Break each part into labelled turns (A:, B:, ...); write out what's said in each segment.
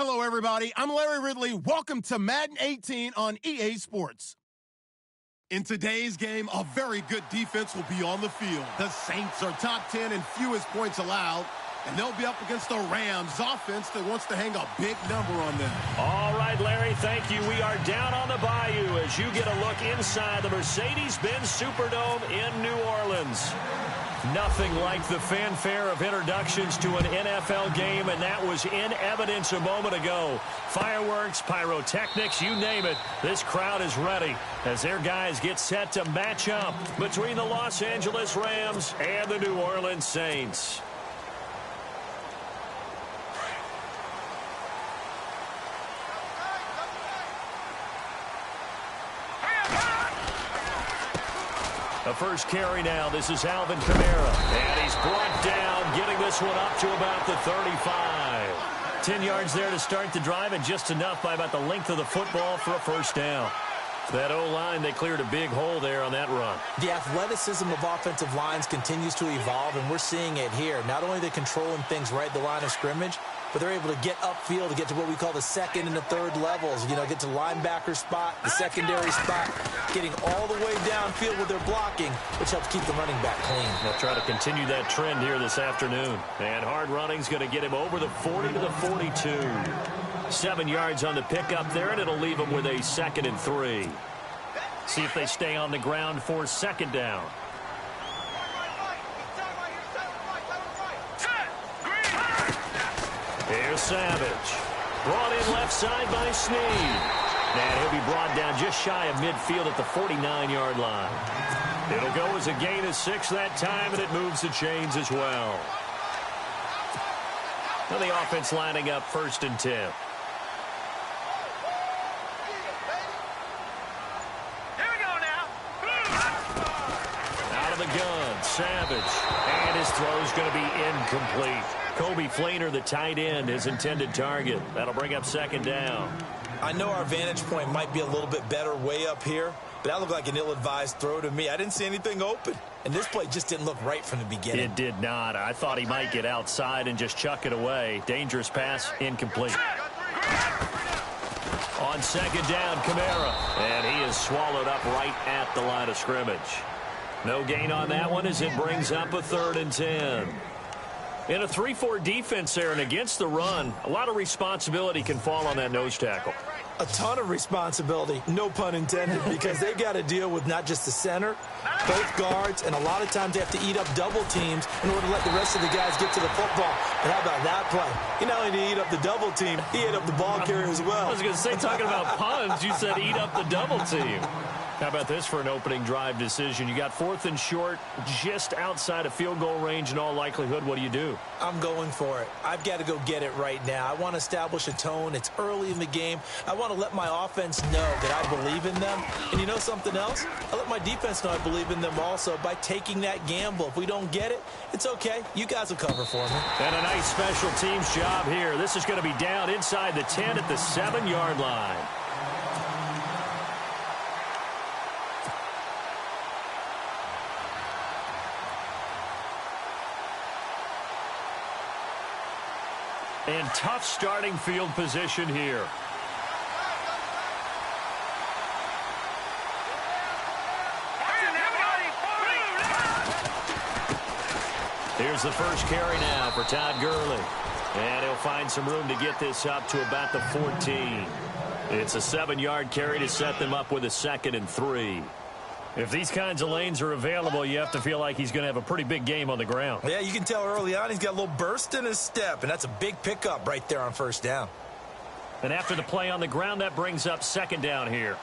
A: Hello, everybody. I'm Larry Ridley. Welcome to Madden 18 on EA Sports. In today's game, a very good defense will be on the field. The Saints are top 10 in fewest points allowed, and they'll be up against the Rams offense that wants to hang a big number on them.
B: All right, Larry, thank you. We are down on the bayou as you get a look inside the Mercedes-Benz Superdome in New Orleans. Nothing like the fanfare of introductions to an NFL game, and that was in evidence a moment ago. Fireworks, pyrotechnics, you name it. This crowd is ready as their guys get set to match up between the Los Angeles Rams and the New Orleans Saints. The first carry now. This is Alvin Kamara. And he's brought down, getting this one up to about the 35. 10 yards there to start the drive, and just enough by about the length of the football for a first down. That O-line, they cleared a big hole there on that run.
C: The athleticism of offensive lines continues to evolve, and we're seeing it here. Not only are they controlling things right at the line of scrimmage, but they're able to get upfield to get to what we call the second and the third levels. You know, get to linebacker spot, the secondary spot, getting all the way downfield with their blocking, which helps keep the running back clean.
B: They'll try to continue that trend here this afternoon. And hard running's going to get him over the 40 to the 42. 7 yards on the pickup there, and it'll leave him with a 2nd and 3. See if they stay on the ground for second down. Here's Savage. Brought in left side by Snead. And he'll be brought down just shy of midfield at the 49-yard line. It'll go as a gain of 6 that time, and it moves the chains as well. Now the offense lining up 1st and 10. Out of the gun, Savage. And his throw's going to be incomplete. Kobe Flainer, the tight end, his intended target. That'll bring up 2nd down.
C: I know our vantage point might be a little bit better way up here, but that looked like an ill-advised throw to me. I didn't see anything open, and this play just didn't look right from the beginning.
B: It did not. I thought he might get outside and just chuck it away. Dangerous pass, incomplete. On 2nd down, Kamara, and he is swallowed up right at the line of scrimmage. No gain on that one as it brings up a 3rd and 10. In a 3-4 defense there and against the run, a lot of responsibility can fall on that nose tackle.
C: A ton of responsibility, no pun intended, because they've got to deal with not just the center, both guards, and a lot of times they have to eat up double teams in order to let the rest of the guys get to the football. But how about that play? He not only did he eat up the double team, he ate up the ball carrier as well.
B: I was going to say, talking about puns, you said eat up the double team. How about this for an opening drive decision? You got 4th and short, just outside of field goal range in all likelihood. What do you do?
C: I'm going for it. I've got to go get it right now. I want to establish a tone. It's early in the game. I want to let my offense know that I believe in them. And you know something else? I let my defense know I believe in them also by taking that gamble. If we don't get it, it's okay. You guys will cover for me.
B: And a nice special teams job here. This is going to be down inside the 10 at the 7-yard line. And tough starting field position here. Here's the first carry now for Todd Gurley. And he'll find some room to get this up to about the 14. It's a 7-yard carry to set them up with a 2nd and 3. If these kinds of lanes are available, you have to feel like he's going to have a pretty big game on the ground.
C: Yeah, you can tell early on he's got a little burst in his step, and that's a big pickup right there on 1st down.
B: And after the play on the ground, that brings up 2nd down here.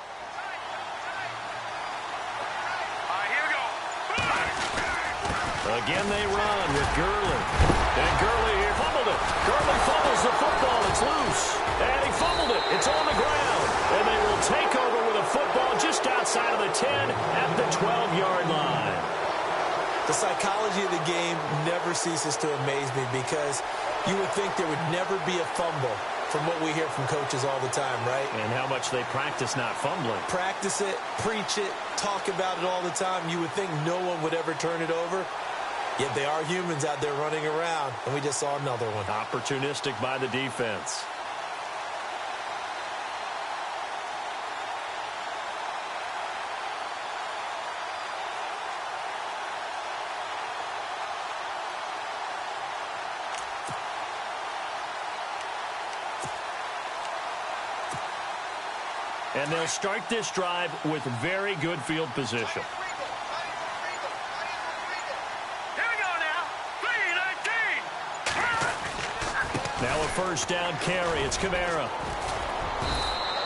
B: Again, they run with Gurley. And Gurley here fumbled it. Gurley fumbles the football. It's loose. And he fumbled it. It's on the ground. And they will take over with a football just outside of the 10 at the 12-yard line.
C: The psychology of the game never ceases to amaze me because you would think there would never be a fumble from what we hear from coaches all the time, right?
B: And how much they practice not fumbling.
C: Practice it, preach it, talk about it all the time. You would think no one would ever turn it over. Yet they are humans out there running around, and we just saw another one.
B: Opportunistic by the defense. And they'll start this drive with very good field position. Now a first down carry. It's Kamara.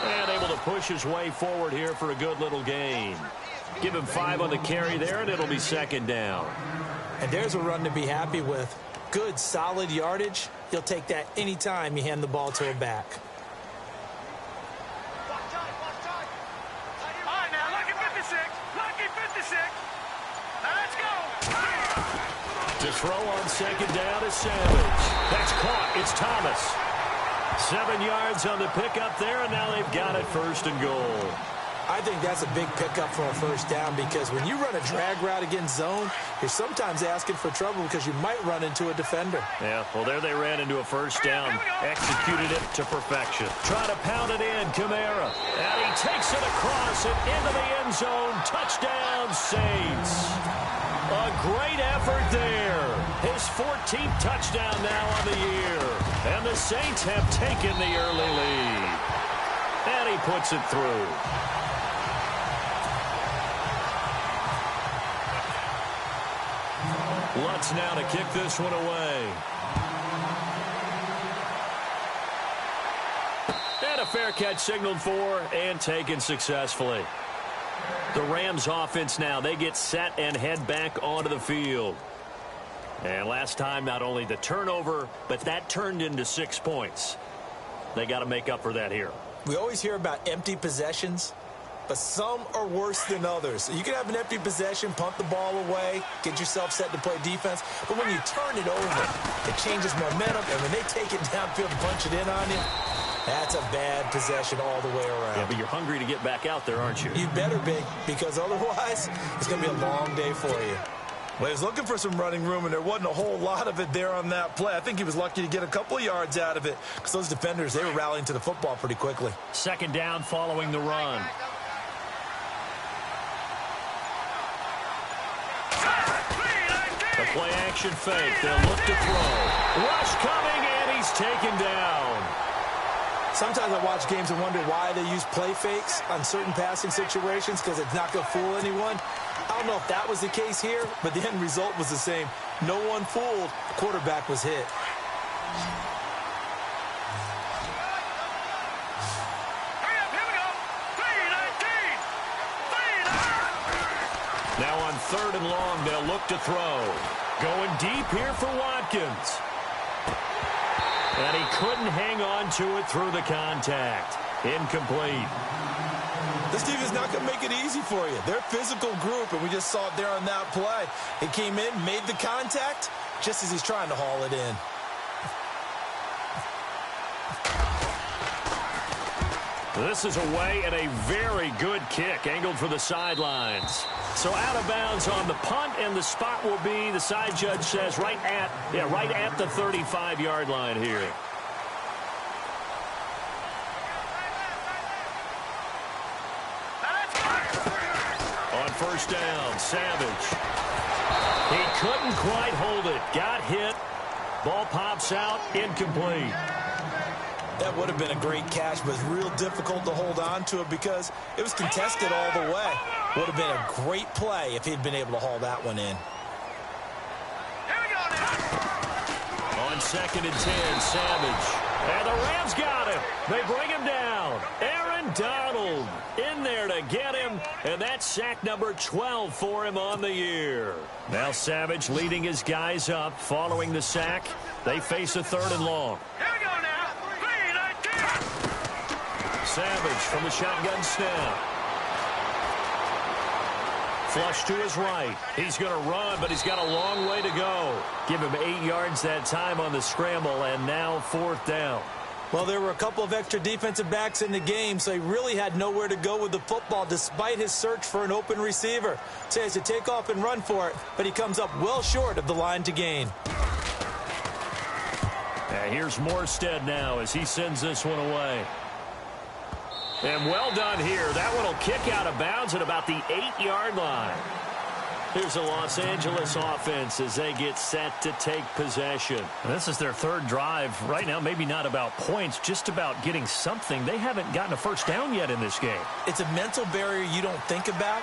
B: And able to push his way forward here for a good little gain. Give him 5 on the carry there, and it'll be second down.
C: And there's a run to be happy with. Good, solid yardage. You'll take that anytime you hand the ball to a back.
D: All right, now, lucky 56. Lucky 56. Now, let's go.
B: To throw on second down is Savage. That's caught. It's Thomas. 7 yards on the pickup there, and now they've got it first and goal.
C: I think that's a big pickup for a first down because when you run a drag route against zone, you're sometimes asking for trouble because you might run into a defender.
B: Yeah, well, there they ran into a first down. Executed it to perfection. Try to pound it in, Kamara. And he takes it across and into the end zone. Touchdown, Saints. A great effort there. His 14th touchdown now on the year. And the Saints have taken the early lead. And he puts it through. Lutz now to kick this one away. And a fair catch signaled for and taken successfully. The Rams offense now, they get set and head back onto the field. And last time, not only the turnover, but that turned into 6 points. They got to make up for that here.
C: We always hear about empty possessions, but some are worse than others. You can have an empty possession, pump the ball away, get yourself set to play defense, but when you turn it over, it changes momentum, and when they take it downfield and punch it in on you, that's a bad possession all the way around.
B: Yeah, but you're hungry to get back out there, aren't you?
C: You better be, because otherwise, it's going to be a long day for you.
E: Well, he was looking for some running room, and there wasn't a whole lot of it there on that play. I think he was lucky to get a couple of yards out of it because those defenders, they were rallying to the football pretty quickly.
B: Second down following the run. The play action fake. They'll look to throw. Rush coming, and he's taken down.
C: Sometimes I watch games and wonder why they use play fakes on certain passing situations because it's not going to fool anyone. I don't know if that was the case here, but the end result was the same. No one fooled. The quarterback was hit.
B: Now on 3rd and long, they'll look to throw. Going deep here for Watkins. And he couldn't hang on to it through the contact. Incomplete.
E: This team is not going to make it easy for you. They're a physical group, and we just saw it there on that play. He came in, made the contact, just as he's trying to haul it in.
B: This is away and a very good kick angled for the sidelines. So out of bounds on the punt, and the spot will be, the side judge says, right at the 35-yard line here. On first down, Savage. He couldn't quite hold it. Got hit. Ball pops out, incomplete.
E: That would have been a great catch, but it's real difficult to hold on to it because it was contested all the way. Would have been a great play if he'd been able to haul that one in.
B: On 2nd and 10, Savage. And the Rams got him. They bring him down. Aaron Donald in there to get him. And that's sack number 12 for him on the year. Now Savage leading his guys up following the sack. They face a 3rd and long. Savage from the shotgun snap. Flush to his right. He's going to run, but he's got a long way to go. Give him 8 yards that time on the scramble, and now 4th down.
C: Well, there were a couple of extra defensive backs in the game, so he really had nowhere to go with the football despite his search for an open receiver. So he has to take off and run for it, but he comes up well short of the line to gain.
B: Here's Morstead now as he sends this one away. And well done here. That one will kick out of bounds at about the 8-yard line. Here's a Los Angeles offense as they get set to take possession.
F: This is their third drive. Right now, maybe not about points, just about getting something. They haven't gotten a first down yet in this game.
C: It's a mental barrier you don't think about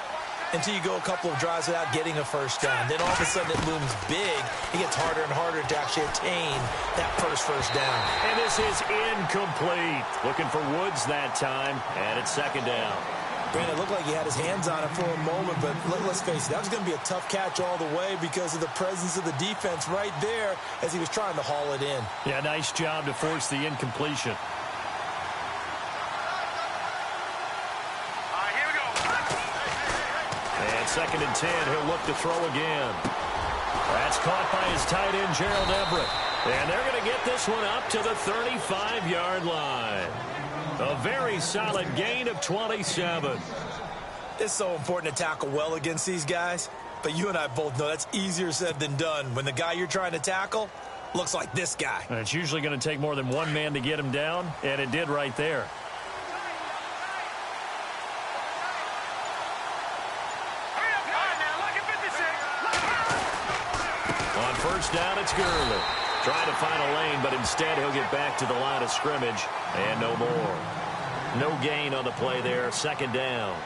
C: until you go a couple of drives without getting a first down. Then all of a sudden it looms big. It gets harder and harder to actually attain that first down.
B: And this is incomplete. Looking for Woods that time, and it's second down.
C: Brandon, it looked like he had his hands on it for a moment, but let's face it, that was going to be a tough catch all the way because of the presence of the defense right there as he was trying to haul it in.
F: Yeah, nice job to force the incompletion.
D: Here we go.
B: And second and 10, he'll look to throw again. That's caught by his tight end, Gerald Everett. And they're going to get this one up to the 35-yard line. A very solid gain of 27.
C: It's so important to tackle well against these guys, but you and I both know that's easier said than done when the guy you're trying to tackle looks like this guy.
F: And it's usually going to take more than one man to get him down, and it did right there.
B: On first down, it's Gurley. Trying to find a lane, but instead he'll get back to the line of scrimmage, and no more. No gain on the play there, second down.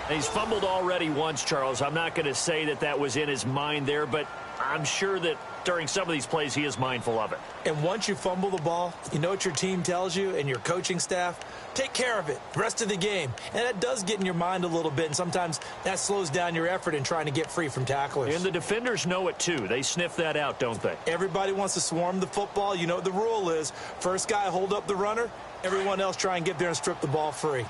B: He's fumbled already once, Charles. I'm not going to say that that was in his mind there, but I'm sure that during some of these plays he is mindful of it.
C: And once you fumble the ball, you know what your team tells you and your coaching staff? Take care of it the rest of the game. And that does get in your mind a little bit, and sometimes that slows down your effort in trying to get free from tacklers.
B: And the defenders know it too. They sniff that out, don't they?
C: Everybody wants to swarm the football. You know what the rule is. First guy hold up the runner. Everyone else try and get there and strip the ball free.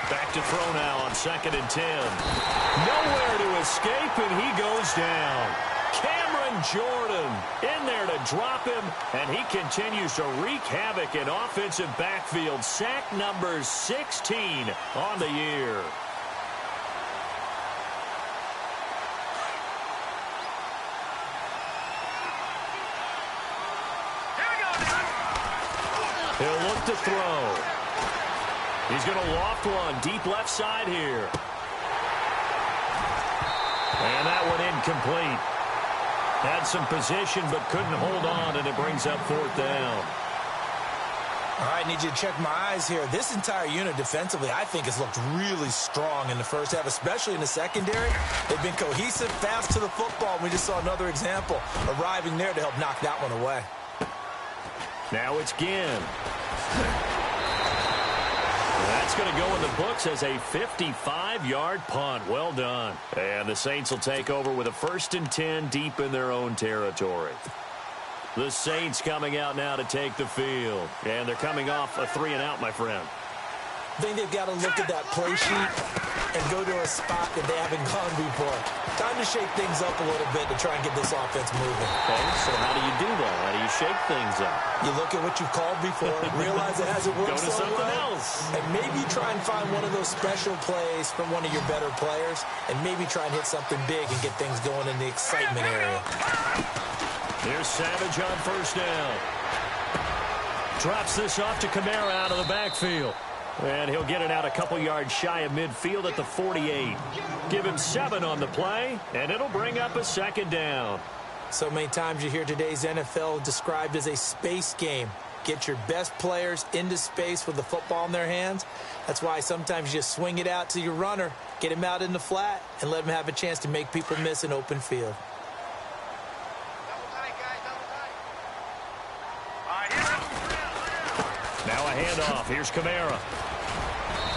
B: Back to throw now on second and 10. Nowhere to escape, and he goes down. Cameron Jordan in there to drop him, and he continues to wreak havoc in offensive backfield. Sack number 16 on the year. He'll look to throw. He's going to loft one deep left side here. And that one incomplete. Had some position but couldn't hold on, and it brings up fourth down.
C: All right, I need you to check my eyes here. This entire unit defensively, I think, has looked really strong in the first half, especially in the secondary. They've been cohesive, fast to the football. We just saw another example arriving there to help knock that one away.
B: Now it's Ginn. That's going to go in the books as a 55-yard punt. Well done. And the Saints will take over with a 1st and 10 deep in their own territory. The Saints coming out now to take the field. And they're coming off a 3-and-out, my friend.
C: I think they've got to look at that play sheet and go to a spot that they haven't gone before. Time to shake things up a little bit to try and get this offense moving.
B: Okay, so how do you do that? How do you shake things up?
C: You look at what you've called before, realize it hasn't worked
B: Go to
C: so
B: something
C: well,
B: else.
C: and maybe try and find one of those special plays from one of your better players, and maybe try and hit something big and get things going in the excitement area.
B: Here's Savage on first down. Drops this off to Kamara out of the backfield. And he'll get it out a couple yards shy of midfield at the 48. Give him 7 on the play, and it'll bring up a second down.
C: So many times you hear today's NFL described as a space game. Get your best players into space with the football in their hands. That's why sometimes you swing it out to your runner, get him out in the flat, and let him have a chance to make people miss an open field.
B: Now a handoff. Here's Kamara.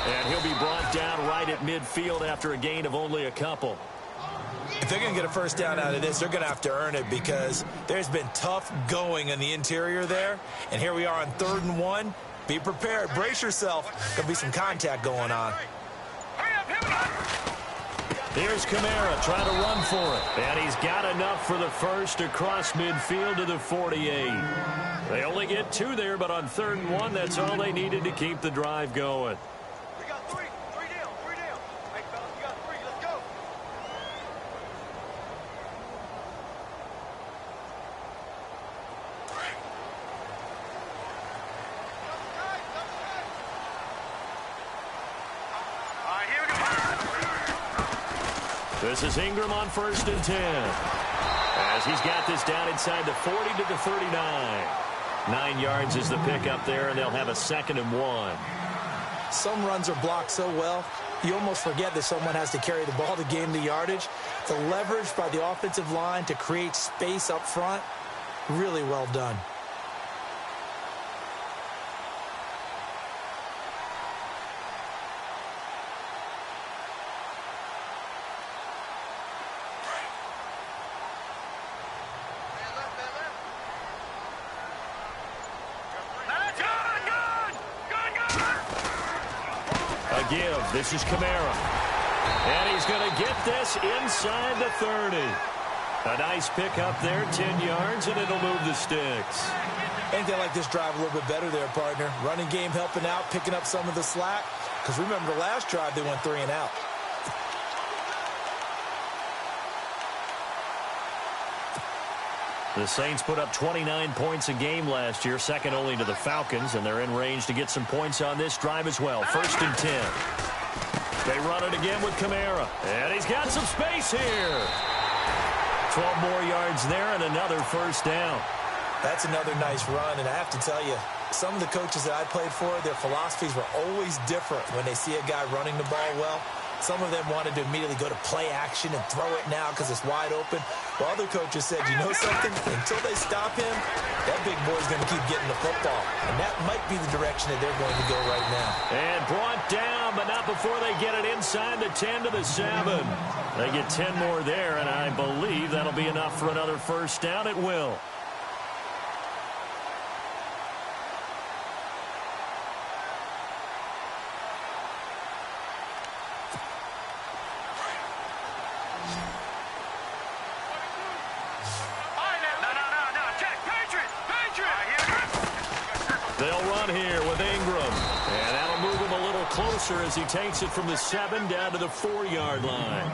B: And he'll be brought down right at midfield after a gain of only a couple.
C: If they're going to get a first down out of this, they're going to have to earn it because there's been tough going in the interior there. And here we are on 3rd and 1. Be prepared. Brace yourself. Going to be some contact going on.
B: Here's Kamara trying to run for it. And he's got enough for the first across midfield to the 48. They only get 2 there, but on 3rd and 1, that's all they needed to keep the drive going.
D: We got 3. 3 down. 3 down. Hey, fellas, we got 3. Let's go.
B: This is Ingram on 1st and 10. As he's got this down inside the 40 to the 39. 9 yards is the pickup there, and they'll have a 2nd and 1.
C: Some runs are blocked so well, you almost forget that someone has to carry the ball to gain the yardage. The leverage by the offensive line to create space up front, really well done.
B: Give. This is Kamara. And he's going to get this inside the 30. A nice pickup there, 10 yards, and it'll move the sticks.
C: I think they like this drive a little bit better there, partner. Running game helping out, picking up some of the slack. Because remember, the last drive they went 3 and out.
B: The Saints put up 29 points a game last year, second only to the Falcons, and they're in range to get some points on this drive as well. 1st and 10. They run it again with Kamara, and he's got some space here. 12 more yards there and another 1st down.
C: That's another nice run, and I have to tell you, some of the coaches that I played for, their philosophies were always different when they see a guy running the ball well. Some of them wanted to immediately go to play action and throw it now because it's wide open. While other coaches said, you know something? Until they stop him, that big boy's going to keep getting the football. And that might be the direction that they're going to go right now.
B: And brought down, but not before they get it inside the 10 to the 7. They get 10 more there, and I believe that'll be enough for another 1st down. It will. They'll run here with Ingram. And that'll move him a little closer as he takes it from the 7 down to the 4-yard line.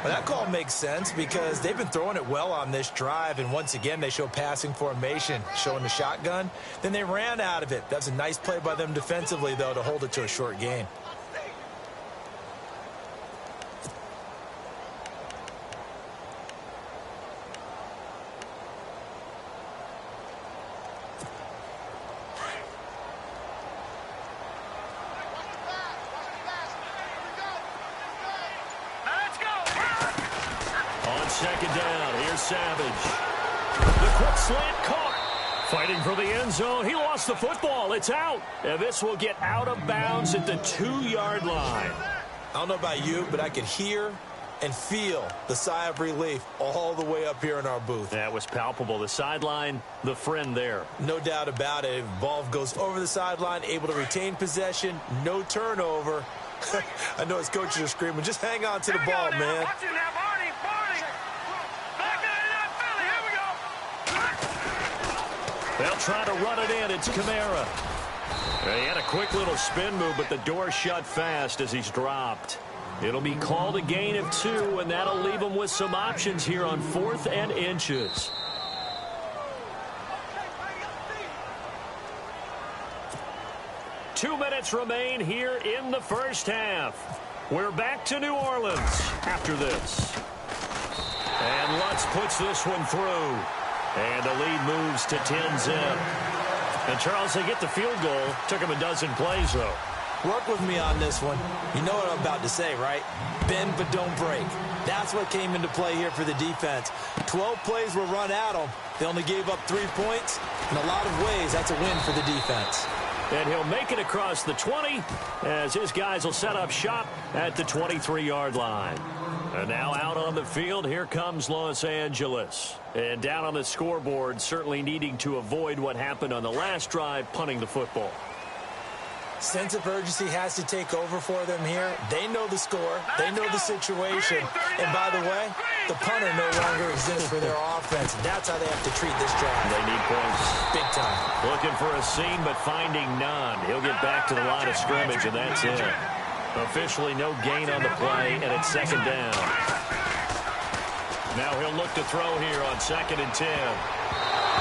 C: Well, that call makes sense because they've been throwing it well on this drive. And once again, they show passing formation, showing the shotgun. Then they ran out of it. That's a nice play by them defensively, though, to hold it to a short gain.
B: Second down. Here's Savage. The quick slant caught. Fighting for the end zone. He lost the football. It's out. And this will get out of bounds at the 2-yard line.
C: I don't know about you, but I could hear and feel the sigh of relief all the way up here in our booth.
B: That was palpable. The sideline, the friend there.
C: No doubt about it. Ball goes over the sideline, able to retain possession, no turnover. I know his coaches are screaming, just hang on to the ball, man.
B: They'll try to run it in. It's Kamara. He had a quick little spin move, but the door shut fast as he's dropped. It'll be called a gain of 2, and that'll leave him with some options here on 4th and inches. Two minutes remain here in the first half. We're back to New Orleans after this. And Lutz puts this one through. And the lead moves to 10-zip. And, Charles, they get the field goal. Took him a dozen plays, though.
C: Work with me on this one. You know what I'm about to say, right? Bend but don't break. That's what came into play here for the defense. 12 plays were run at them. They only gave up 3 points. In a lot of ways, that's a win for the defense.
B: And he'll make it across the 20 as his guys will set up shop at the 23-yard line. And now out on the field, here comes Los Angeles. And down on the scoreboard, certainly needing to avoid what happened on the last drive, punting the football.
C: Sense of urgency has to take over for them here. They know the score. They know the situation. And by the way, the punter no longer exists for their offense. That's how they have to treat this drive.
B: They need points.
C: Big time.
B: Looking for a seam, but finding none. He'll get back to the line of scrimmage, and that's it. Officially no gain on the play, and it's 2nd down. Now he'll look to throw here on 2nd and 10.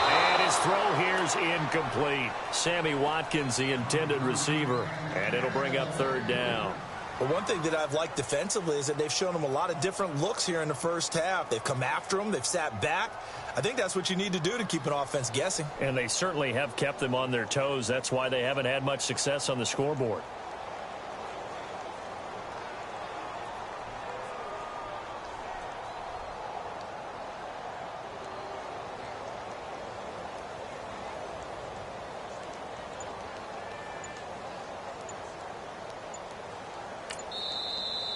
B: And his throw here's incomplete. Sammy Watkins, the intended receiver, and it'll bring up 3rd down.
E: But one thing that I've liked defensively is that they've shown them a lot of different looks here in the first half. They've come after them. They've sat back. I think that's what you need to do to keep an offense guessing.
F: And they certainly have kept them on their toes. That's why they haven't had much success on the scoreboard.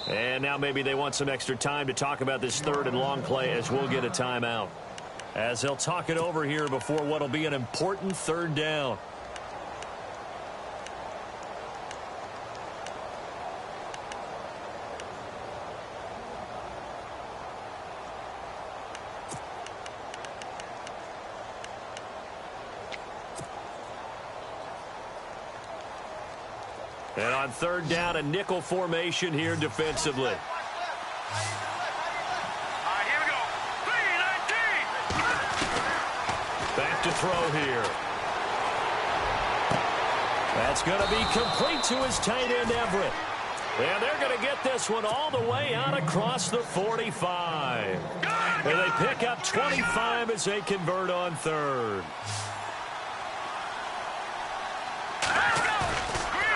F: And now maybe they want some extra time to talk about this third and long play as we'll get a timeout. As they'll talk it over here before what will be an important third down. And on third down, a nickel formation here defensively.
D: All right, here we go. 3-19.
F: Back to throw here. That's going to be complete to his tight end, Everett. And they're going to get this one all the way out across the 45. And they pick up 25 as they convert on third.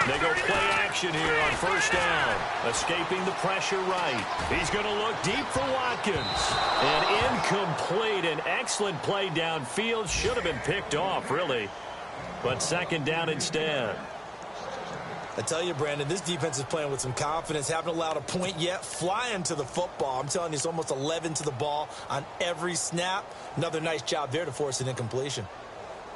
F: They go play action here on first down. Escaping the pressure right. He's going to look deep for Watkins. And incomplete. An excellent play downfield. Should have been picked off, really. But second down instead.
E: I tell you, Brandon, this defense is playing with some confidence. Haven't allowed a point yet. Flying to the football. I'm telling you, it's almost 11 to the ball on every snap. Another nice job there to force an incompletion.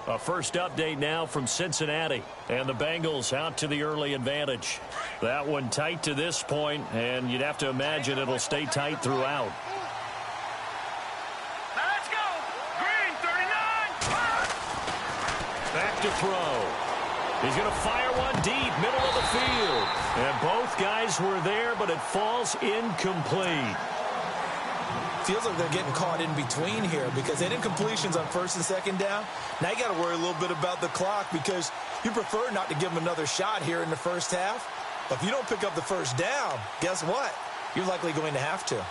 F: A first update now from Cincinnati. And the Bengals out to the early advantage. That one tight to this point, and you'd have to imagine it'll stay tight throughout.
D: Let's go. Green, 39.
F: Back to throw. He's going to fire one deep, middle of the field. And both guys were there, but it falls incomplete.
E: Feels like they're getting caught in between here because they did incompletions on first and second down. Now you got to worry a little bit about the clock because you prefer not to give them another shot here in the first half. But if you don't pick up the first down, guess what? You're likely going to have to.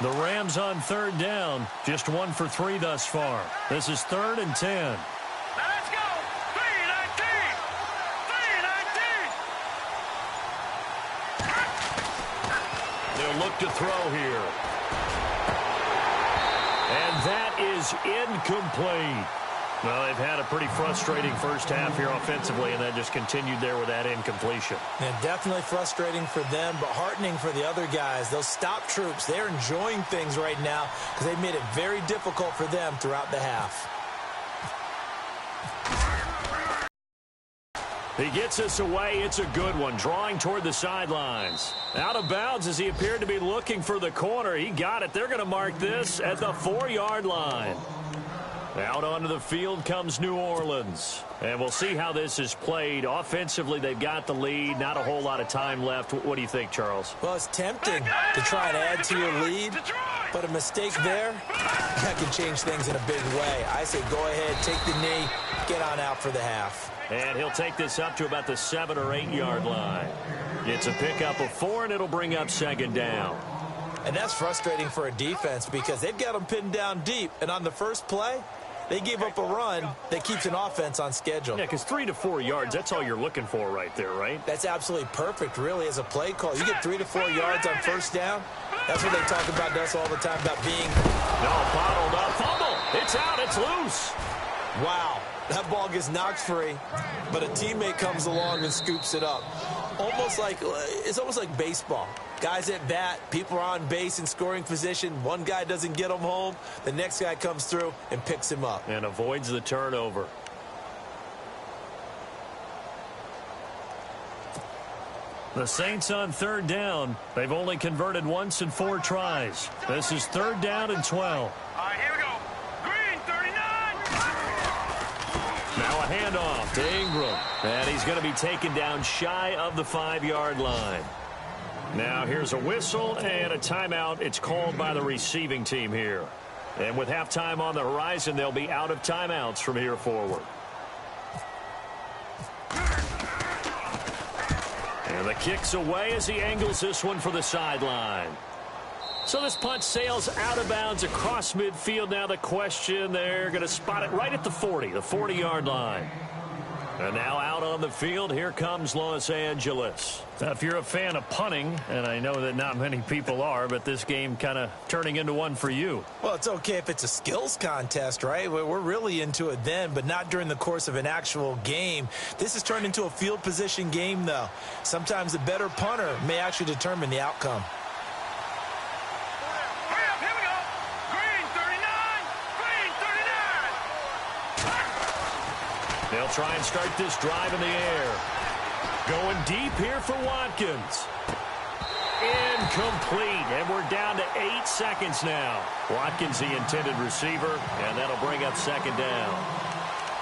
F: The Rams on third down, just 1 for 3 thus far. This is 3rd and 10.
D: Let's go. 3-19. 3-19.
F: They'll look to throw here. And that is incomplete. Well, they've had a pretty frustrating first half here offensively, and then just continued there with that incompletion.
E: And definitely frustrating for them, but heartening for the other guys. Those stop troops, they're enjoying things right now because they've made it very difficult for them throughout the half.
F: He gets us away. It's a good one. Drawing toward the sidelines. Out of bounds as he appeared to be looking for the corner. He got it. They're going to mark this at the 4-yard line. Out onto the field comes New Orleans. And we'll see how this is played. Offensively, they've got the lead. Not a whole lot of time left. What do you think, Charles?
E: Well, it's tempting to try and add to your lead, but a mistake there, that can change things in a big way. I say go ahead, take the knee, get on out for the half.
F: And he'll take this up to about the 7- or 8-yard line. It's a pickup of 4, and it'll bring up second down.
E: And that's frustrating for a defense because they've got them pinned down deep. And on the first play, they gave up a run that keeps an offense on schedule.
F: Yeah, because 3 to 4 yards, that's all you're looking for right there, right?
E: That's absolutely perfect, really, as a play call. You get 3 to 4 yards on first down. That's what they talk about us all the time, about being...
F: No, bottled up. Fumble. It's out. It's loose.
E: Wow. That ball gets knocked free, but a teammate comes along and scoops it up. It's almost like baseball. Guys at bat, people are on base in scoring position. One guy doesn't get him home. The next guy comes through and picks him up.
F: And avoids the turnover. The Saints on third down. They've only converted once in 4 tries. This is 3rd down and 12.
D: All right, here we go. Green, 39.
F: Now a handoff to Ingram. And he's going to be taken down shy of the 5-yard line. Now here's a whistle and a timeout. It's called by the receiving team here.
B: And with halftime on the horizon, they'll be out of timeouts from here forward. And the kick's away as he angles this one for the sideline. So this punt sails out of bounds across midfield. Now the question, they're going to spot it right at the 40-yard line. And now out on the field, here comes Los Angeles.
F: Now, if you're a fan of punting, and I know that not many people are, but this game kind of turning into one for you.
C: Well, it's okay if it's a skills contest, right? We're really into it then, but not during the course of an actual game. This has turned into a field position game, though. Sometimes the better punter may actually determine the outcome.
B: They'll try and start this drive in the air. Going deep here for Watkins. Incomplete, and we're down to 8 seconds now. Watkins, the intended receiver, and that'll bring up second down.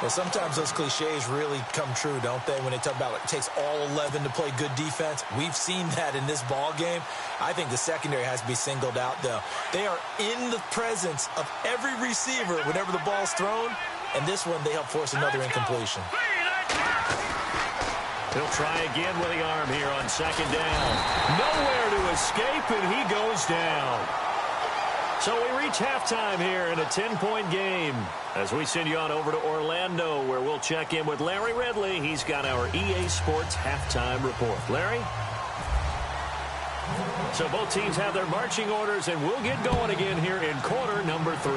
C: Well, sometimes those cliches really come true, don't they, when they talk about it takes all 11 to play good defense. We've seen that in this ball game. I think the secondary has to be singled out, though. They are in the presence of every receiver whenever the ball's thrown. And this one, they help force another incompletion.
B: He'll try again with the arm here on second down. Nowhere to escape, and he goes down. So we reach halftime here in a 10-point game as we send you on over to Orlando, where we'll check in with Larry Ridley. He's got our EA Sports halftime report. Larry? So both teams have their marching orders, and we'll get going again here in quarter number 3.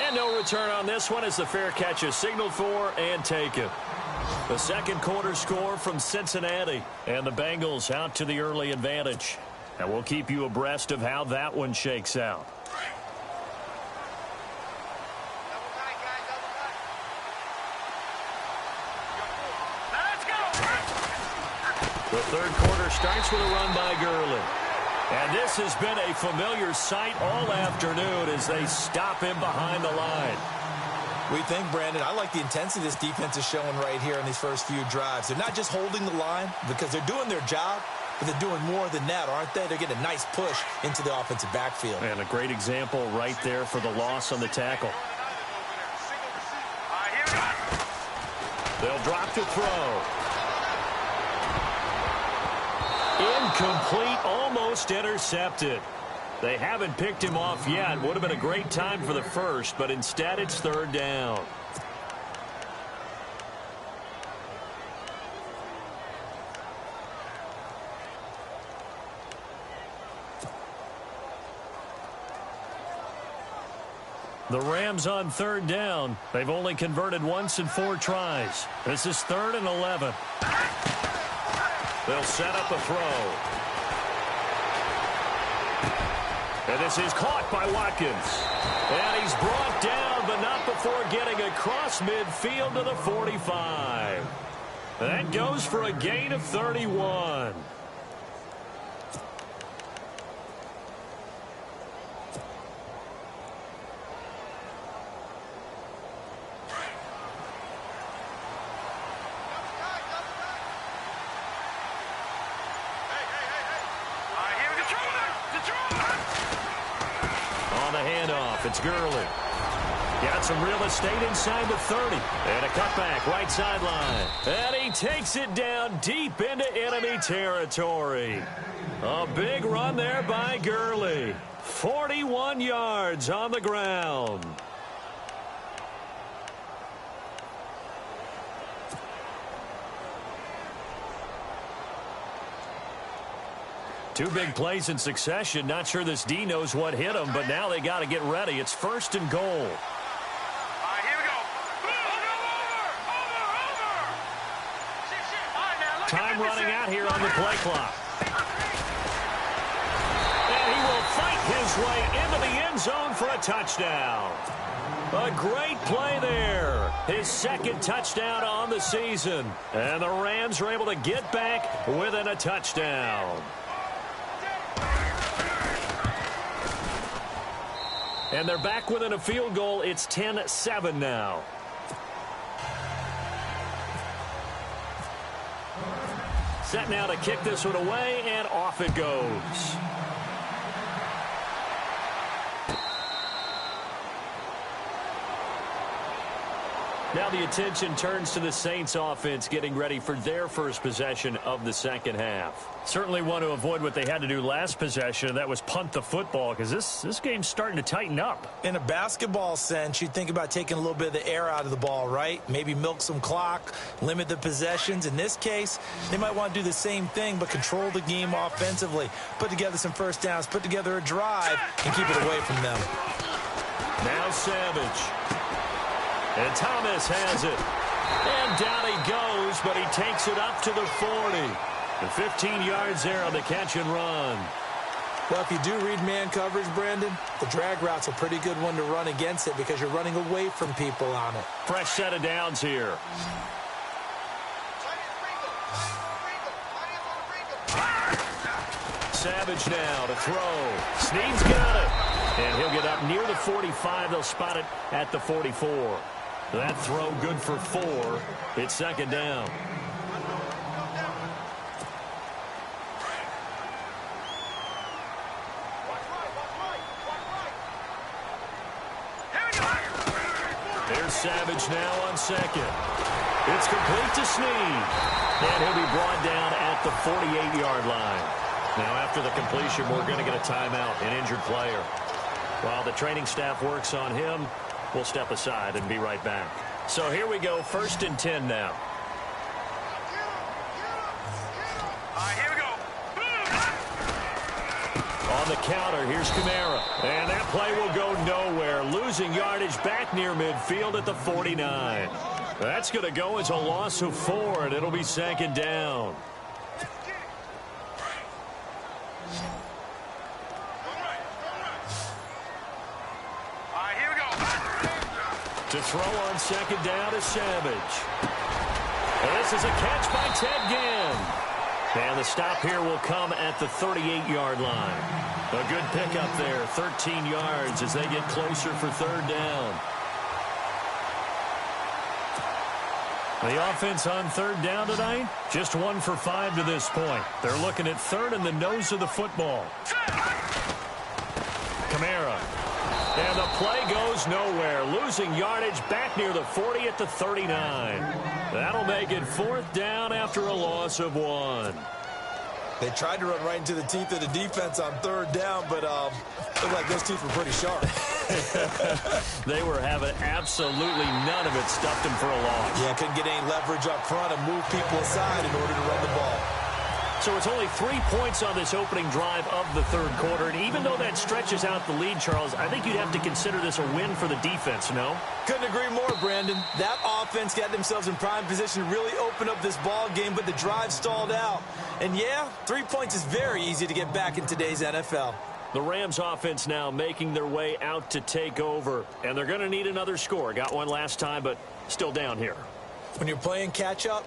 B: And no return on this one as the fair catch is signaled for and taken. The second quarter score from Cincinnati. And the Bengals out to the early advantage. And we'll keep you abreast of how that one shakes out. The third quarter starts with a run by Gurley. And this has been a familiar sight all afternoon as they stop him behind the line.
C: We think, Brandon, I like the intensity this defense is showing right here in these first few drives. They're not just holding the line because they're doing their job, but they're doing more than that, aren't they? They're getting a nice push into the offensive backfield.
B: And a great example right there for the loss on the tackle. They'll drop to throw. Incomplete, almost intercepted. They haven't picked him off yet. Would have been a great time for the first, but instead it's third down. The Rams on third down. They've only converted once in 4 tries. This is 3rd and 11. They'll set up a throw. And this is caught by Watkins. And he's brought down, but not before getting across midfield to the 45. That goes for a gain of 31. It's Gurley. Got some real estate inside the 30. And a cutback right sideline. And he takes it down deep into enemy territory. A big run there by Gurley. 41 yards on the ground. Two big plays in succession. Not sure this D knows what hit him, but now they got to get ready. It's 1st and goal.
D: All right, here we go. Over.
B: Time running out here on the play clock. And he will fight his way into the end zone for a touchdown. A great play there. His 2nd touchdown on the season. And the Rams are able to get back within a touchdown. And they're back within a field goal. It's 10-7 now. Set now to kick this one away, and off it goes. Now the attention turns to the Saints offense getting ready for their first possession of the second half. Certainly want to avoid what they had to do last possession, and that was punt the football, because this game's starting to tighten up.
C: In a basketball sense, you think about taking a little bit of the air out of the ball, right? Maybe milk some clock, limit the possessions. In this case, they might want to do the same thing, but control the game offensively. Put together some first downs, put together a drive, and keep it away from them.
B: Now Savage. And Thomas has it. And down he goes, but he takes it up to the 40. And 15 yards there on the catch and run.
C: Well, if you do read man coverage, Brandon, the drag route's a pretty good one to run against it because you're running away from people on it.
B: Fresh set of downs here. Savage now to throw. Snead's got it. And he'll get up near the 45. They'll spot it at the 44. That throw good for 4. It's second down. There's Savage now on second. It's complete to Snead. And he'll be brought down at the 48-yard line. Now after the completion, we're going to get a timeout, an injured player. While the training staff works on him, we'll step aside and be right back. So here we go, 1st and 10 now.
D: Here we go.
B: On the counter, here's Kamara. And that play will go nowhere. Losing yardage back near midfield at the 49. That's going to go as a loss of 4, and it'll be second down. To throw on second down is Savage. And this is a catch by Ted Ginn. And the stop here will come at the 38-yard line. A good pickup there, 13 yards as they get closer for third down. The offense on third down tonight, just 1 for 5 to this point. They're looking at third and the nose of the football. Kamara. And the play goes nowhere. Losing yardage back near the 40 at the 39. That'll make it 4th down after a loss of 1.
E: They tried to run right into the teeth of the defense on third down, but looked like those teeth were pretty sharp.
B: They were having absolutely none of it. Stuffed them for a loss.
E: Yeah, couldn't get any leverage up front and move people aside in order to run the ball.
B: So it's only 3 points on this opening drive of the third quarter. And even though that stretches out the lead, Charles, I think you'd have to consider this a win for the defense, no?
E: Couldn't agree more, Brandon. That offense got themselves in prime position to really open up this ball game, but the drive stalled out. And yeah, 3 points is very easy to get back in today's NFL.
B: The Rams offense now making their way out to take over. And they're going to need another score. Got one last time, but still down here.
C: When you're playing catch-up,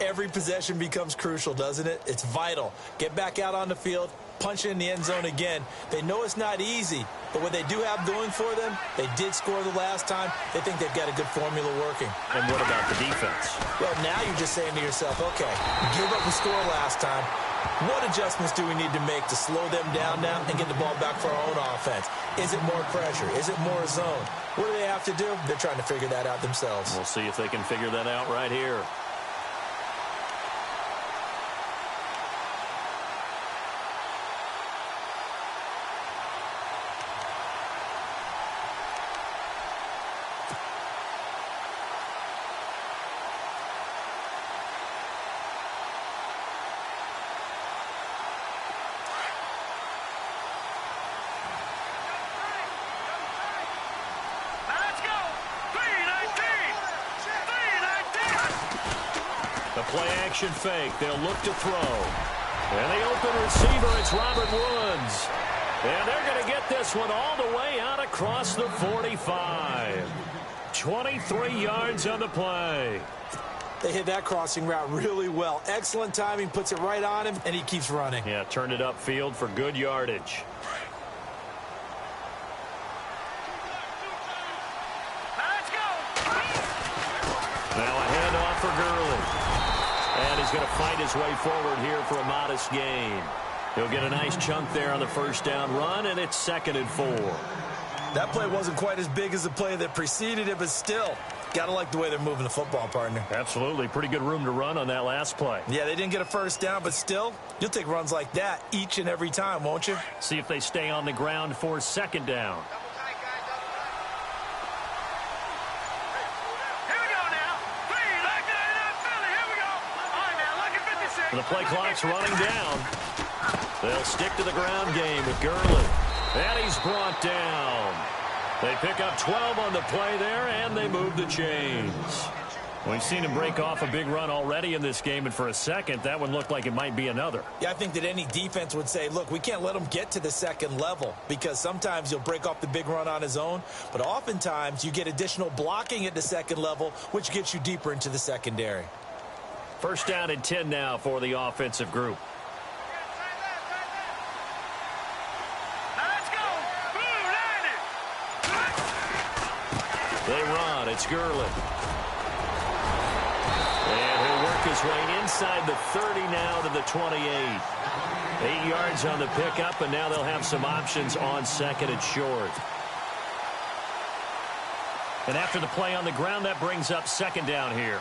C: every possession becomes crucial, doesn't it? It's vital. Get back out on the field, punch it in the end zone again. They know it's not easy, but what they do have going for them, they did score the last time. They think they've got a good formula working.
B: And what about the defense?
C: Well, now you're just saying to yourself, okay, give up the score last time. What adjustments do we need to make to slow them down now and get the ball back for our own offense? Is it more pressure? Is it more zone? What do they have to do? They're trying to figure that out themselves.
B: We'll see if they can figure that out right here. Play-action fake. They'll look to throw. And the open receiver, it's Robert Woods. And they're going to get this one all the way out across the 45. 23 yards on the play.
C: They hit that crossing route really well. Excellent timing, puts it right on him, and he keeps running.
B: Yeah, turned it upfield for good yardage.
D: Let's go.
B: Now a handoff for Gurley. And he's going to fight his way forward here for a modest gain. He'll get a nice chunk there on the first down run, and it's 2nd and 4.
E: That play wasn't quite as big as the play that preceded it, but still, Got to like the way they're moving the football, partner.
B: Absolutely. Pretty good room to run on that last play.
E: Yeah, they didn't get a first down, but still, you'll take runs like that each and every time, won't you?
B: See if they stay on the ground for second down.
D: Here we go now. Three, like that, Philly. Here we go. All right, now, look at 56.
B: The play clock's running down. They'll stick to the ground game with Gurley. And he's brought down. They pick up 12 on the play there, and they move the chains. We've seen him break off a big run already in this game, and for a second, that one looked like it might be another.
E: Yeah, I think that any defense would say, look, we can't let him get to the second level because sometimes he'll break off the big run on his own, but oftentimes you get additional blocking at the second level, which gets you deeper into the secondary.
B: First down and 10 now for the offensive group. They run. It's Gurley. And he'll work his way inside the 30 now to the 28. 8 yards on the pickup, and now they'll have some options on second and short. And after the play on the ground, that brings up second down here.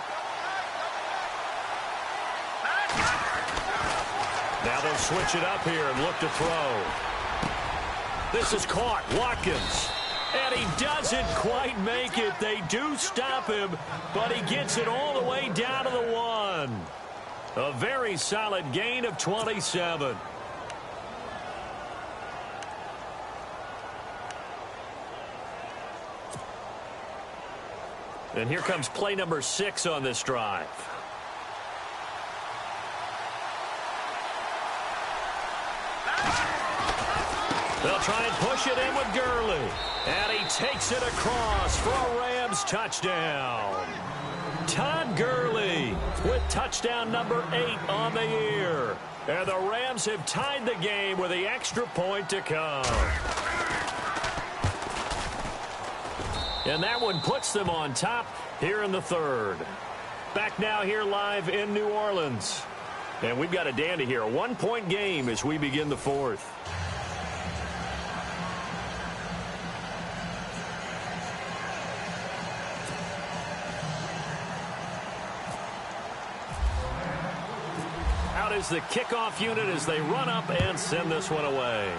B: Now they'll switch it up here and look to throw. This is caught. Watkins. And he doesn't quite make it. They do stop him, but he gets it all the way down to the 1. A very solid gain of 27. And here comes play number 6 on this drive. They'll try and push it in with Gurley. And he takes it across for a Rams touchdown. Todd Gurley with touchdown number 8 on the year. And the Rams have tied the game with the extra point to come. And that one puts them on top here in the third. Back now here live in New Orleans. And we've got a dandy here. A 1-point game as we begin the fourth. Out is the kickoff unit as they run up and send this one away.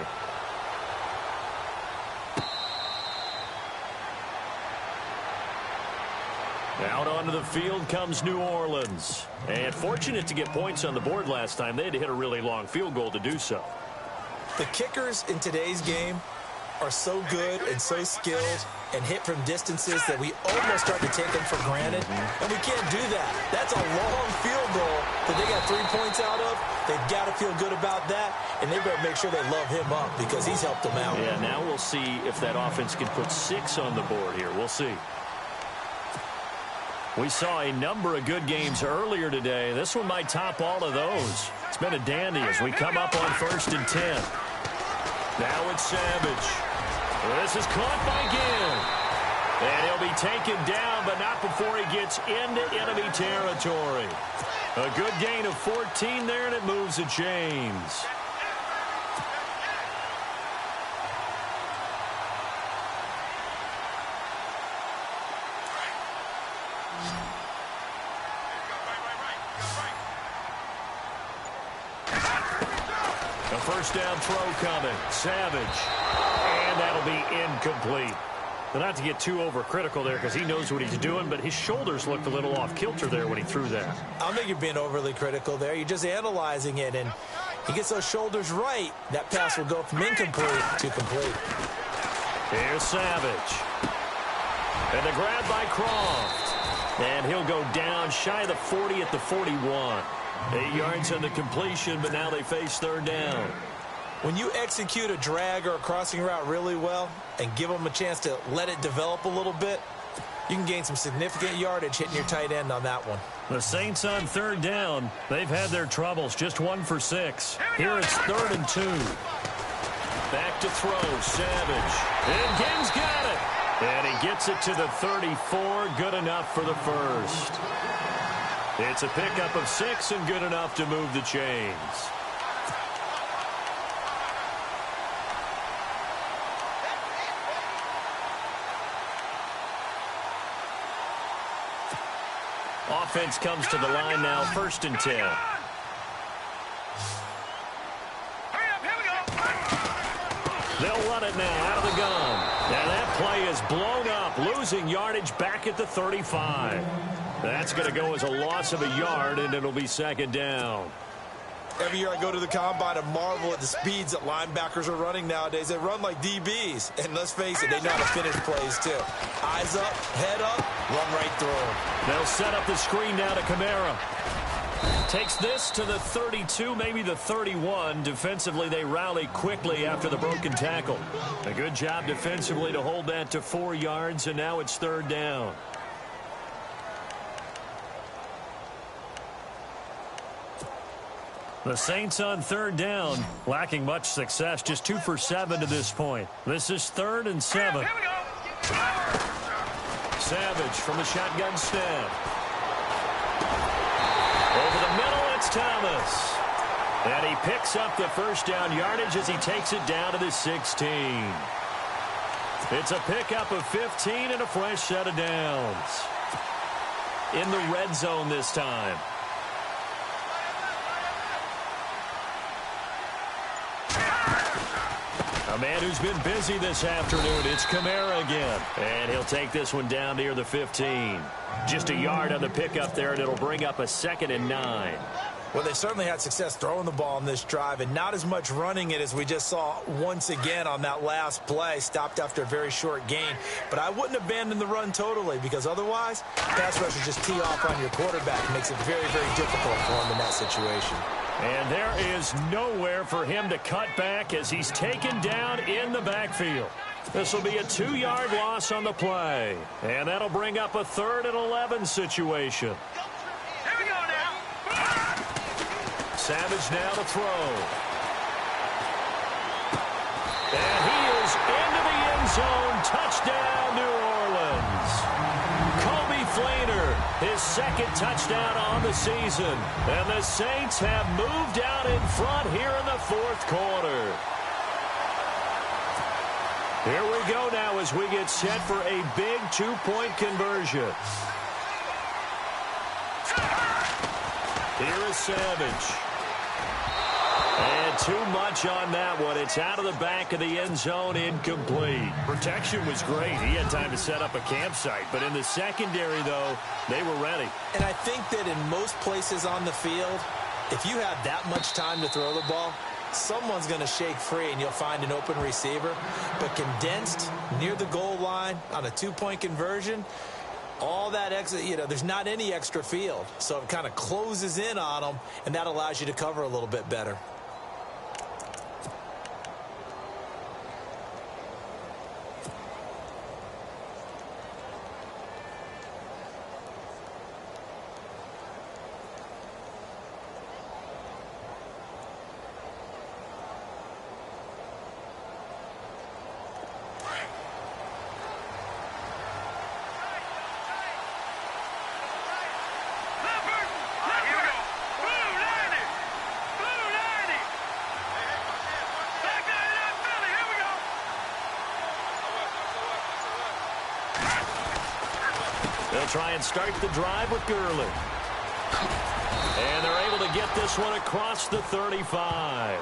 B: Out onto the field comes New Orleans. And fortunate to get points on the board last time. They had to hit a really long field goal to do so.
E: The kickers in today's game are so good and so skilled and hit from distances that we almost start to take them for granted. And we can't do that. That's a long field goal that they got 3 points out of. They've got to feel good about that, and they better make sure they love him up because he's helped them out.
B: Yeah, now we'll see if that offense can put 6 on the board here. We'll see. We saw a number of good games earlier today. This one might top all of those. It's been a dandy as we come up on 1st and 10. Now it's Savage. This is caught by Gill. And he'll be taken down, but not before he gets into enemy territory. A good gain of 14 there, and it moves the chains. A first down throw coming. Savage. And that'll be incomplete. But not to get too overcritical there because he knows what he's doing, but his shoulders looked a little off kilter there when he threw that.
E: I don't think you're being overly critical there. You're just analyzing it, and he gets those shoulders right. That pass will go from incomplete to complete.
B: Here's Savage. And the grab by Croft. And he'll go down shy of the 40 at the 41. 8 yards on the completion, but now they face third down.
E: When you execute a drag or a crossing route really well and give them a chance to let it develop a little bit, you can gain some significant yardage hitting your tight end on that one.
B: The Saints on third down. They've had their troubles. Just 1 for 6. Here it's 3rd and 2. Back to throw. Savage. And Gibbs got it. And he gets it to the 34. Good enough for the first. It's a pickup of 6 and good enough to move the chains. Offense comes to the line now, 1st and 10. They'll run it now out of the gun. And that play is blown up, losing yardage back at the 35. That's going to go as a loss of a yard, and it'll be 2nd down.
E: Every year I go to the combine and marvel at the speeds that linebackers are running nowadays. They run like DBs. And let's face it, they know how to finish plays too. Eyes up, head up, run right through.
B: They'll set up the screen now to Kamara. Takes this to the 32, maybe the 31. Defensively, they rally quickly after the broken tackle. A good job defensively to hold that to 4 yards, and now it's 3rd down. The Saints on 3rd down, lacking much success, just 2 for 7 to this point. This is 3rd and 7. Savage from the shotgun snap. Over the middle, it's Thomas. And he picks up the 1st down yardage as he takes it down to the 16. It's a pickup of 15 and a fresh set of downs. In the red zone this time. A man who's been busy this afternoon, it's Kamara again. And he'll take this one down near the 15. Just a yard on the pickup there, and it'll bring up a 2nd and 9.
E: Well, they certainly had success throwing the ball on this drive, and not as much running it as we just saw once again on that last play. Stopped after a very short gain. But I wouldn't abandon the run totally, because otherwise, pass rushers just tee off on your quarterback. It makes it very, very difficult for him in that situation.
B: And there is nowhere for him to cut back as he's taken down in the backfield. This will be a 2-yard loss on the play. And that'll bring up a 3rd and 11 situation.
D: Here we go now.
B: Savage now to throw. And he is into the end zone. Touchdown, New Orleans. Kobe Fleener, his 2nd touchdown on the season. And the Saints have moved out in front here in the 4th quarter. Here we go now as we get set for a big 2-point conversion. Here is Savage. And too much on that one. It's out of the back of the end zone, incomplete. Protection was great. He had time to set up a campsite. But in the secondary, though, they were ready.
C: And I think that in most places on the field, if you have that much time to throw the ball, someone's going to shake free and you'll find an open receiver. But condensed near the goal line on a 2-point conversion, all that extra, there's not any extra field. So it kind of closes in on them, and that allows you to cover a little bit better.
B: They'll try and start the drive with Gurley. And they're able to get this one across the 35.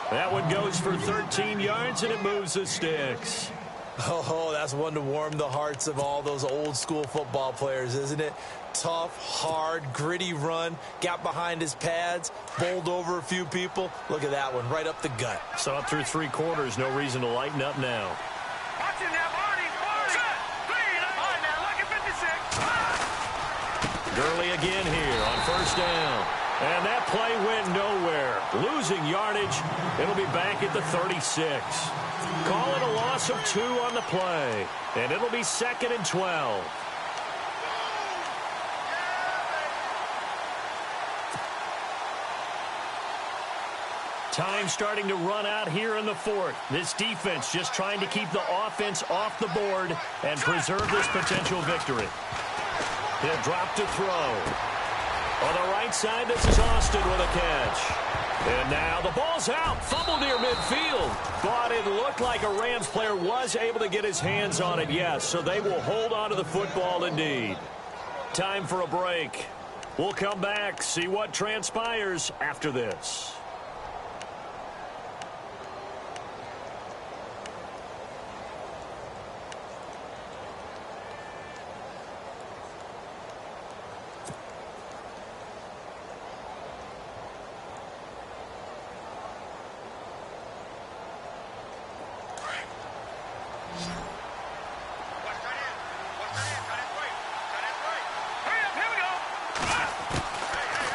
B: That one goes for 13 yards, and it moves the sticks.
C: Oh, that's one to warm the hearts of all those old-school football players, isn't it? Tough, hard, gritty run. Got behind his pads, bowled over a few people. Look at that one, right up the gut.
B: Saw it through 3 quarters. No reason to lighten up now.
D: Watch him now, Barney.
B: Gurley again here on 1st down. And that play went nowhere. Losing yardage. It'll be back at the 36. Call it a loss of 2 on the play. And it'll be 2nd and 12. Time starting to run out here in the 4th. This defense just trying to keep the offense off the board and preserve this potential victory. He'll drop to throw. On the right side, this is Austin with a catch. And now the ball's out. Fumble near midfield. But it looked like a Rams player was able to get his hands on it, yes. So they will hold on to the football indeed. time for a break. We'll come back, see what transpires after this.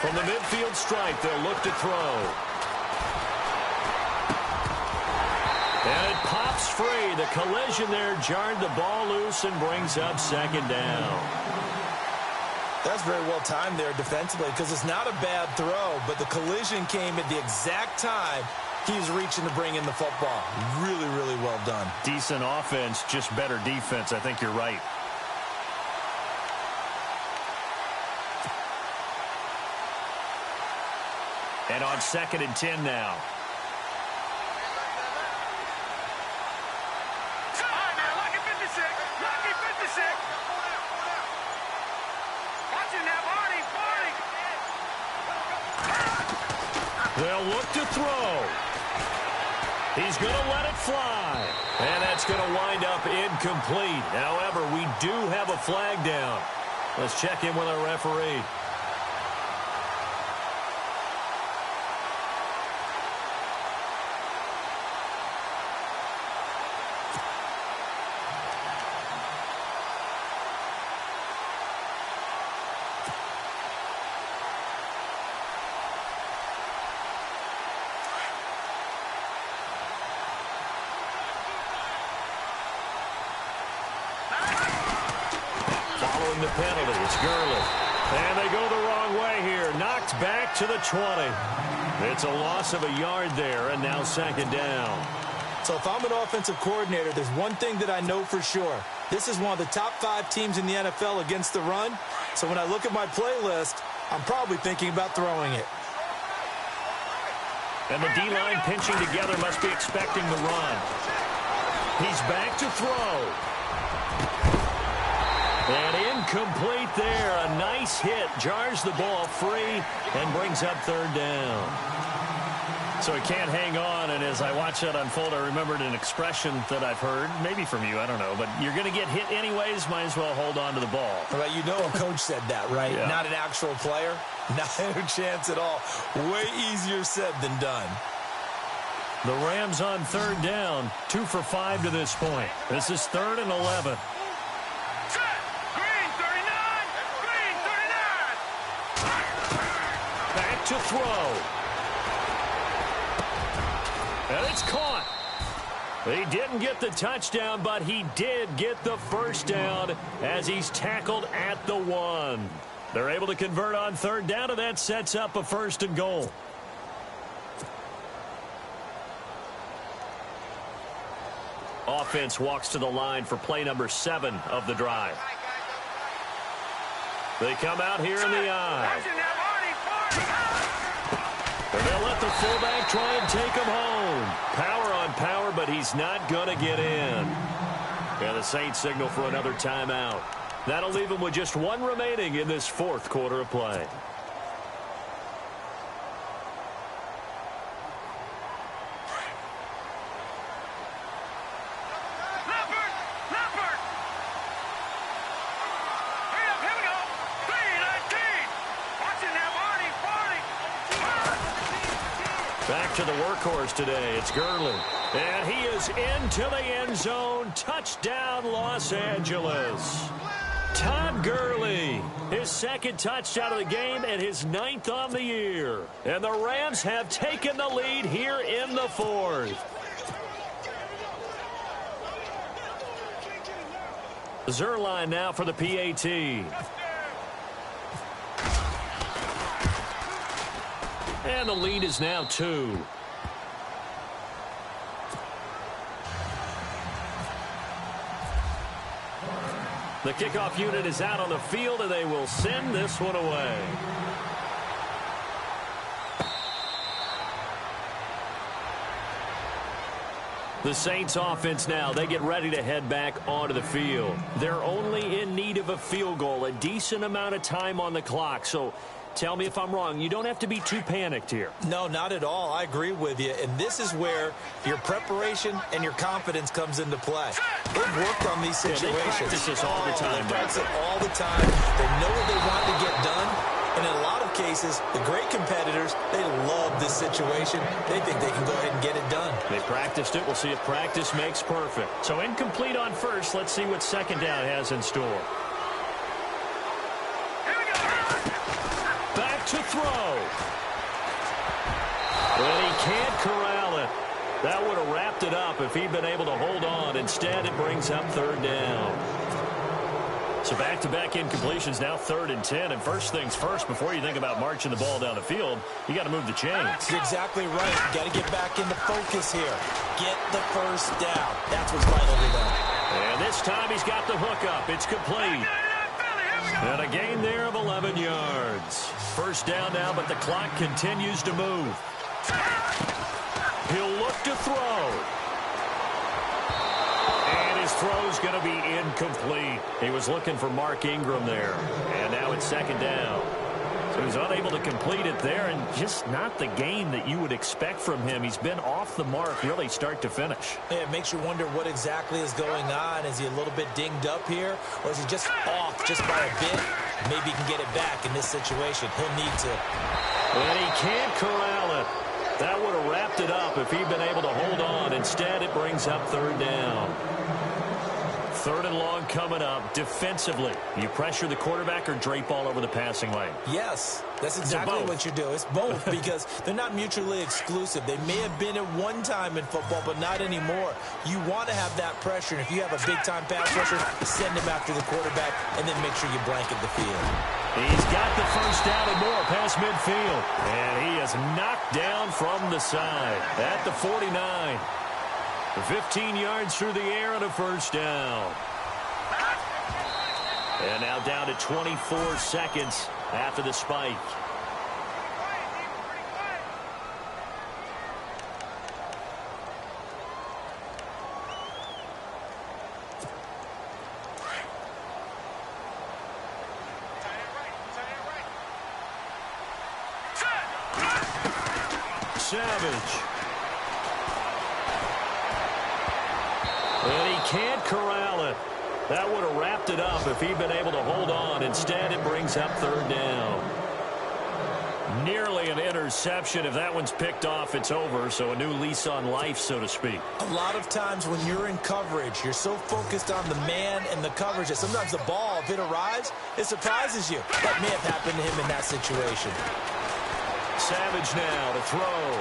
B: From the midfield stripe, they'll look to throw. And it pops free. The collision there jarred the ball loose and brings up second down.
E: That's very well timed there defensively because it's not a bad throw, but the collision came at the exact time he was reaching to bring in the football. Really, really well done.
B: Decent offense, just better defense. I think you're right. And on 2nd and 10 now.
D: Lucky 56. Lucky 56. Watching that, Barney.
B: They'll look to throw. He's going to let it fly. And that's going to wind up incomplete. However, we do have a flag down. Let's check in with our referee. The penalty. It's Gurley. And they go the wrong way here. Knocked back to the 20. It's a loss of a yard there, and now 2nd down.
E: So if I'm an offensive coordinator, there's one thing that I know for sure. This is one of the top 5 teams in the NFL against the run. So when I look at my playlist, I'm probably thinking about throwing it.
B: And the D-line pinching together must be expecting the run. He's back to throw. And incomplete there. A nice hit. Jars the ball free and brings up 3rd down. So he can't hang on. And as I watch that unfold, I remembered an expression that I've heard, maybe from you, I don't know. But you're going to get hit anyways. Might as well hold on to the ball.
E: Well, you know a coach said that, right?
B: Yeah.
E: Not an actual player. Not a chance at all. Way easier said than done.
B: The Rams on 3rd down. 2 for 5 to this point. This is 3rd and 11. To throw. And it's caught. He didn't get the touchdown, but he did get the first down as he's tackled at the 1. They're able to convert on 3rd down, and that sets up a 1st and goal. Offense walks to the line for play number 7 of the drive. They come out here in the eye. And they'll let the fullback try and take him home. Power on power, but he's not going to get in. And the Saints signal for another timeout. That'll leave them with just 1 remaining in this 4th quarter of play. Back to the workhorse today. It's Gurley. And he is into the end zone. Touchdown, Los Angeles. Todd Gurley, his 2nd touchdown of the game and his 9th on the year. And the Rams have taken the lead here in the 4th. Zerline now for the PAT. And the lead is now 2. The kickoff unit is out on the field, and they will send this one away. The Saints offense now, they get ready to head back onto the field. They're only in need of a field goal, a decent amount of time on the clock. So tell me if I'm wrong. You don't have to be too panicked here.
C: No, not at all. I agree with you. And this is where your preparation and your confidence comes into play. They've worked on these situations.
B: Yeah, they practice this all the time.
C: They practice it all the time. They know what they want to get done. And in a lot of cases, the great competitors, they love this situation. They think they can go ahead and get it done.
B: They practiced it. We'll see if practice makes perfect. So incomplete on first. Let's see what second down has in store. Back to throw. And he can't corral it. That would have wrapped it up if he'd been able to hold on. Instead, it brings up third down. So back-to-back incompletions, now 3rd and 10. And first things first, before you think about marching the ball down the field, you got to move the chains.
C: You're exactly right. You got to get back into focus here. Get the first down. That's what's vital to them.
B: And this time he's got the hook up. It's complete. And a gain there of 11 yards. First down now, but the clock continues to move. He'll look to throw. And his throw's going to be incomplete. He was looking for Mark Ingram there. And now it's second down. So he's unable to complete it there, and just not the game that you would expect from him. He's been off the mark really start to finish.
C: Yeah, it makes you wonder what exactly is going on. Is he a little bit dinged up here, or is he just off just by a bit? Maybe he can get it back in this situation. He'll need to.
B: And he can't corral it. That would have wrapped it up if he'd been able to hold on. Instead, it brings up third down. 3rd and long coming up. Defensively, you pressure the quarterback or drape all over the passing lane?
C: Yes, that's exactly what you do. It's both because they're not mutually exclusive. They may have been at one time in football, but not anymore. You want to have that pressure, and if you have a big-time pass rusher, send him after the quarterback, and then make sure you blanket the field.
B: He's got the first down and more past midfield. And he is knocked down from the side at the 49. 15 yards through the air and a first down. And now down to 24 seconds after the spike. Savage. And he can't corral it. That would have wrapped it up if he'd been able to hold on. Instead, it brings up third down. Nearly an interception. If that one's picked off, it's over. So a new lease on life, so to speak.
C: A lot of times when you're in coverage, you're so focused on the man and the coverage that sometimes the ball, if it arrives, it surprises you. That may have happened to him in that situation.
B: Savage now to throw.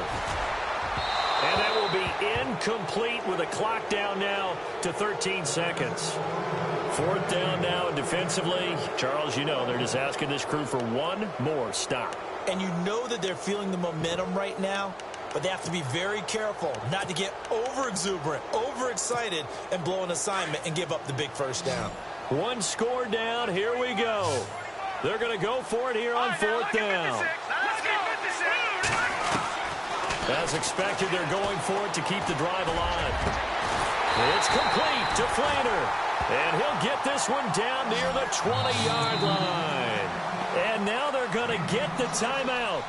B: And that will be incomplete with a clock down now to 13 seconds. 4th down now, and defensively, Charles, you know, they're just asking this crew for one more stop.
C: And you know that they're feeling the momentum right now, but they have to be very careful not to get over-exuberant, over-excited, and blow an assignment and give up the big first down.
B: One score down. Here we go. They're going to go for it here on 4th down. As expected, they're going for it to keep the drive alive. It's complete to Flaner. And he'll get this one down near the 20-yard line. And now they're going to get the timeout.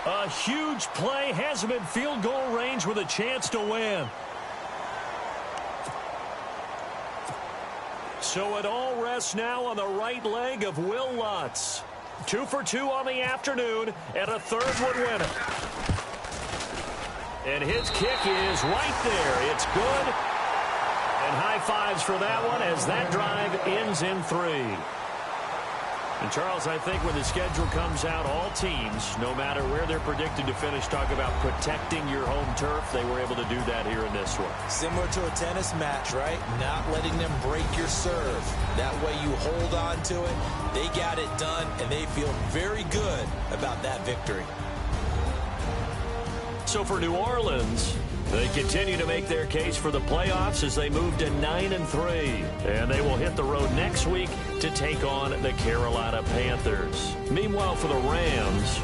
B: A huge play has him in field goal range with a chance to win. So it all rests now on the right leg of Will Lutz. 2 for 2 on the afternoon, and a third would win it. And his kick is right there. It's good. And high fives for that one as that drive ends in 3. And, Charles, I think when the schedule comes out, all teams, no matter where they're predicted to finish, talk about protecting your home turf. They were able to do that here in this one.
C: Similar to a tennis match, right? Not letting them break your serve. That way you hold on to it. They got it done, and they feel very good about that victory.
B: So for New Orleans, they continue to make their case for the playoffs as they move to 9-3. And they will hit the road next week to take on the Carolina Panthers. Meanwhile, for the Rams,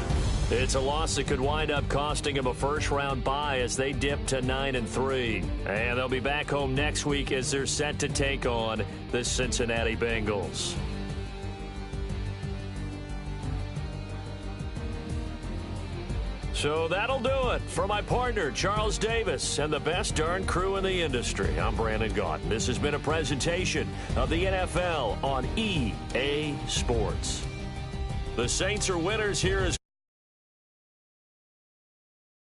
B: It's a loss that could wind up costing them a first-round bye as they dip to 9-3. And they'll be back home next week as they're set to take on the Cincinnati Bengals. So that'll do it. For my partner, Charles Davis, and the best darn crew in the industry, I'm Brandon Gaudin. This has been a presentation of the NFL on EA Sports. The Saints are winners here as